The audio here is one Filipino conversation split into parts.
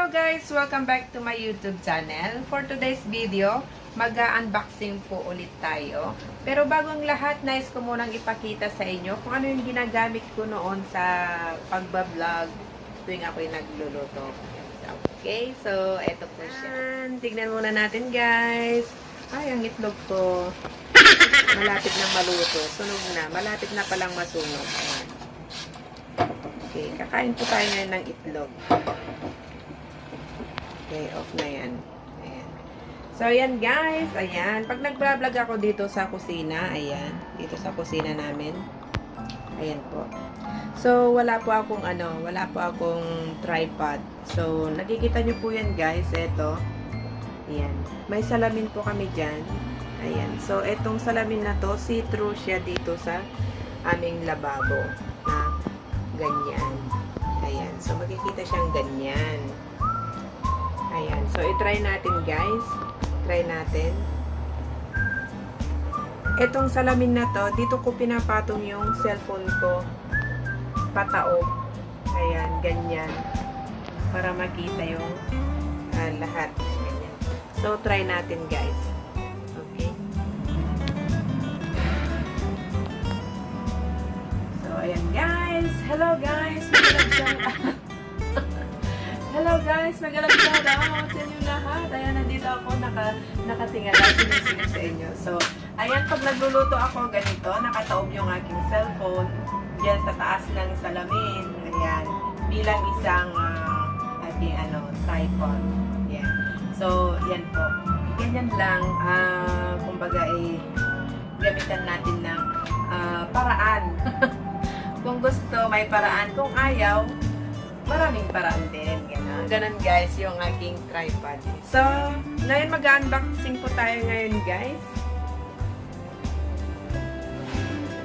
Hello guys! Welcome back to my YouTube channel. For today's video, mag-unboxing po ulit tayo. Pero bagong lahat, nais ko munang ipakita sa inyo kung ano yung ginagamit ko noon sa pagbablog tuwing ako'y nagluluto. Okay, so eto po siya. Tignan muna natin guys. Ay, ang itlog ko. Malapit na maluto. Sunog na. Malapit na palang masunog. Okay, kakain po tayo ngayon ng itlog. Okay, off na yan. Ayan. So, ayan guys. Ayan. Pag nag-vlog ako dito sa kusina, ayan. Dito sa kusina namin. Ayan po. So, wala po akong tripod. So, nakikita nyo po yan guys. Ito. Ayan. May salamin po kami dyan. Ayan. So, etong salamin na to, see-through siya dito sa aming lababo. Na ganyan. Ayan. So, makikita siyang ganyan. Ayan. So, i-try natin guys. Try natin. Etong salamin na to, dito ko pinapatong yung cellphone ko. Pataob. Ayan. Ganyan. Para makita yung lahat. Ganyan. So, try natin guys. Okay. So, ayan guys. Hello guys. Hello guys, magalang shoutout sa inyo lahat. Ayan, nandito ako, nakatingala, sinisip sa inyo. So, ayan, pag nagluluto ako, ganito, nakataob yung aking cellphone dyan sa taas ng salamin. Ayan, bilang isang aking tripod. Ayan. So, yan po. Ganyan lang, kumbaga gamitan natin ng paraan. Kung gusto, may paraan. Kung ayaw, maraming paraan din. Ganun guys, yung aking tripod. So, ngayon mag-unboxing po tayo ngayon guys.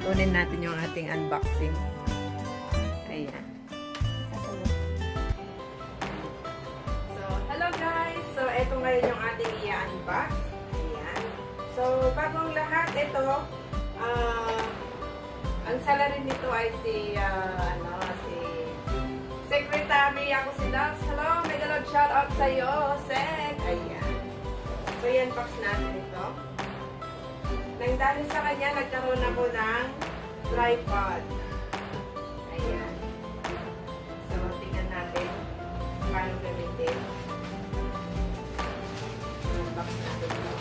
Tunin natin yung ating unboxing. Ayan. So, hello guys! So, eto ngayon yung ating i-unbox. Ayan. So, bagong lahat, ito, ang salarin nito ay si Secretary, ako si Dax. Hello, mega love shoutout sa iyo, Sec. Ayan. So, yan, box natin ito. Nang dahil sa kanya, nagkaroon ako ng tripod. Ayan. So, tingnan natin paano gamitin. Box natin ito.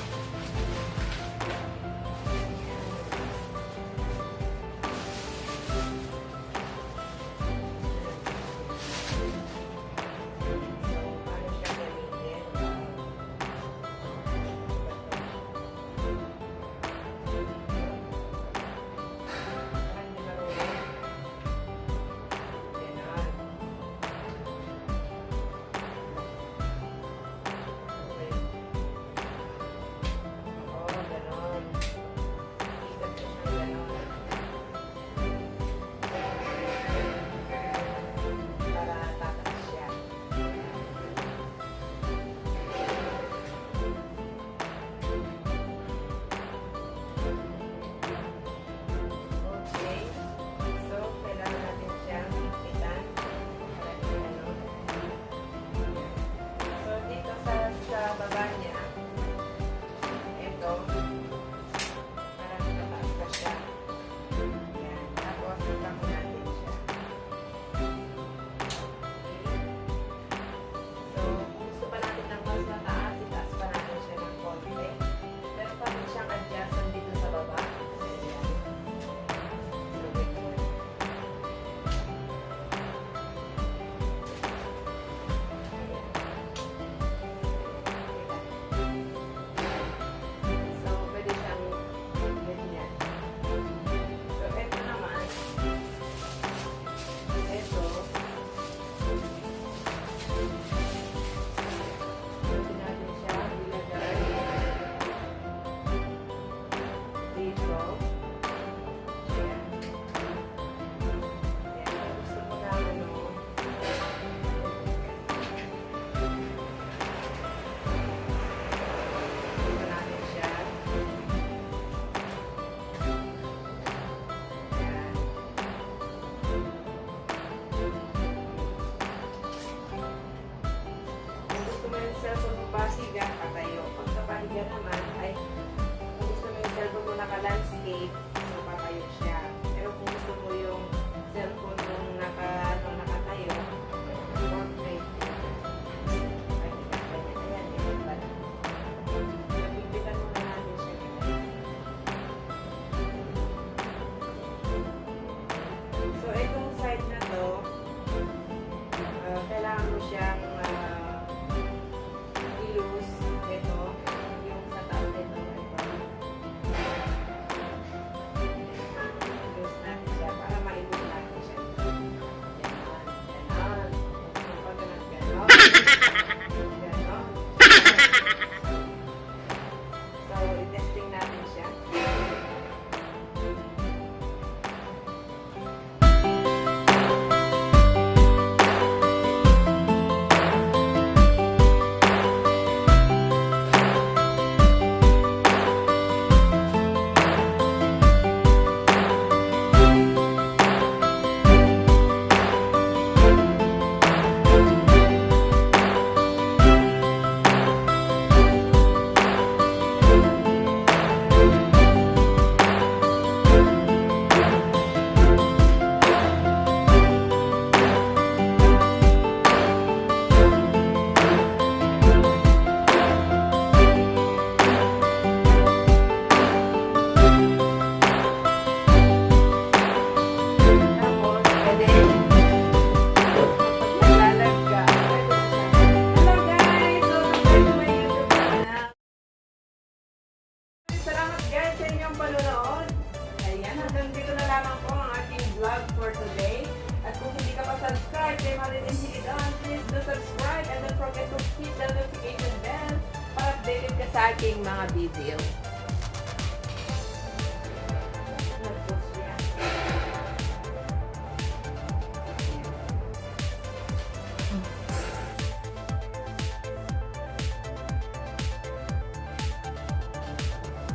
okay, so patayo siya. Pero kung gusto mo yung cellphone nung nakatayo, portrait. Ayan, yan pala. Nabibitan mo na natin siya, guys. So, itong side na to, kailangan mo siyang i-loose. Ito, yung sa taas nito. I-loose natin siya para maibot natin siya. Ganon. So, pag ganon. Ganon. So, i-testing natin siya. Salamat guys sa inyong panonood. Ayan, hanggang dito na lamang po ang ating vlog for today. At kung hindi ka pa subscribe kay Marilyn Hilidon, please do subscribe and don't forget to hit the notification bell para updated ka sa aking mga video.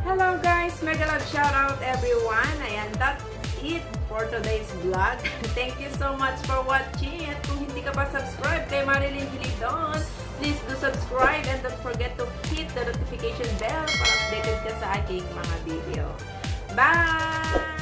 Hello guys! Mega love shoutout everyone! Ayan, that's it for today's vlog. Thank you so much for watching. At kung hindi ka pa subscribe kay Marilyn Hilidon, please do subscribe and don't forget to hit the notification bell para updated ka sa aking mga video. Bye!